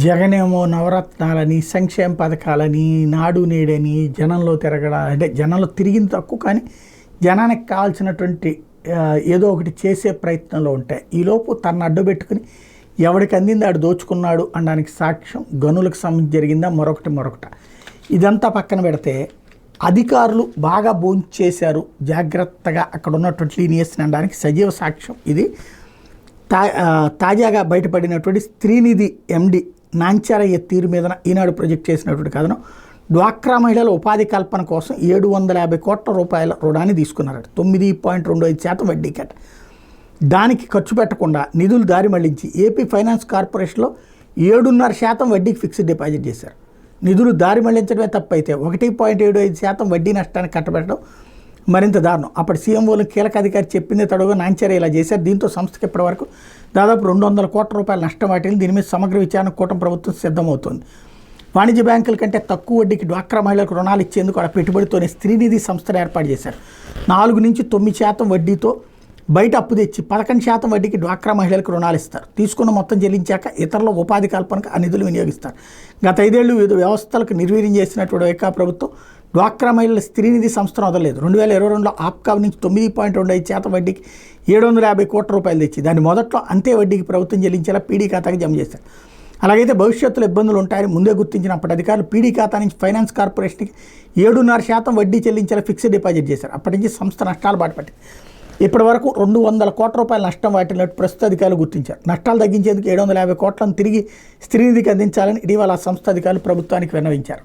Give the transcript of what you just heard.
జగనేమో నవరత్నాలని, సంక్షేమ పథకాలని, నాడు నేడని, జనంలో తిరగడం అంటే జనంలో తిరిగింది తక్కువ, కానీ జనానికి కావాల్సినటువంటి ఏదో ఒకటి చేసే ప్రయత్నంలో ఉంటాయి. ఈలోపు తను అడ్డుపెట్టుకుని ఎవడికి అందింది ఆడు దోచుకున్నాడు అనడానికి సాక్ష్యం గనులకు సంబంధించి జరిగిందా మరొకట. ఇదంతా పక్కన పెడితే అధికారులు బాగా భోంచేశారు, జాగ్రత్తగా అక్కడ ఉన్నటువంటి లీనియస్ని అనడానికి సజీవ సాక్ష్యం ఇది. తాజాగా బయటపడినటువంటి శ్రీనిధి ఎండి నాంచారయ్య తీరు మీద ఈనాడు ప్రొజెక్ట్ చేసినటువంటి కథనం. డ్వాక్రా మహిళల ఉపాధి కల్పన కోసం 750 కోట్ల రూపాయల రుణాన్ని తీసుకున్నారట. 9.25% వడ్డీ కట్ట. దానికి ఖర్చు పెట్టకుండా నిధులు దారి మళ్లించి ఏపీ ఫైనాన్స్ కార్పొరేషన్లో 7.5% వడ్డీకి ఫిక్స్డ్ డిపాజిట్ చేశారు. నిధులు దారి మళ్లించడమే తప్పైతే 1.75% వడ్డీ నష్టానికి కట్టబెట్టడం మరింత దారుణం. అప్పటి సీఎంఓలు కీలక అధికారి చెప్పిందే తడుగా నాంచారే ఇలా చేశారు. దీంతో సంస్థకి ఇప్పటివరకు దాదాపు 200 కోట్ల రూపాయల నష్టం వాటిని. దీని మీద సమగ్ర విచారణ కూటమి ప్రభుత్వం సిద్ధమవుతోంది. వాణిజ్య బ్యాంకుల కంటే తక్కువ వడ్డీకి డ్వాక్రా మహిళలకు రుణాలు ఇచ్చేందుకు అక్కడ పెట్టుబడితోనే శ్రీనిధి సంస్థను ఏర్పాటు చేశారు. 4 నుంచి 9% వడ్డీతో బయట అప్పు తెచ్చి 11% వడ్డీకి డ్వాక్రా మహిళలకు రుణాలు ఇస్తారు. తీసుకున్న మొత్తం చెల్లించాక ఇతరుల ఉపాధి కల్పనకు ఆ నిధులు వినియోగిస్తారు. గత 5 ఏళ్లు వివిధ వ్యవస్థలకు నిర్వీర్యం చేసినటువంటి వైకా ప్రభుత్వం డ్వాక్రా మహిళల శ్రీనిధి సంస్థను వదలలేదు. 2022లో ఆప్కా నుంచి 9.25% వడ్డీకి 750 కోట్ల రూపాయలు తెచ్చి దాన్ని మొదట్లో అంతే వడ్డీకి ప్రభుత్వం చెల్లించేలా పీడీ ఖాతాకి జమ చేశారు. అలాగైతే భవిష్యత్తులో ఇబ్బందులు ఉంటాయని ముందే గుర్తించిన అప్పటి అధికారులు పీడీ ఖాతా నుంచి ఫైనాన్స్ కార్పొరేషన్కి 7.5% వడ్డీ చెల్లించేలా ఫిక్స్డ్ డిపాజిట్ చేశారు. అప్పటి నుంచి సంస్థ నష్టాలు బాటపట్టింది. ఇప్పటి వరకు 200 కోట్ల రూపాయల నష్టం వాటిల్లినట్టు ప్రస్తుత అధికారులు గుర్తించారు. నష్టాలు తగ్గించేందుకు 750 కోట్లను తిరిగి శ్రీనిధికి అందించాలని ఇటీవల ఆ సంస్థ అధికారులు ప్రభుత్వానికి విన్నవించారు.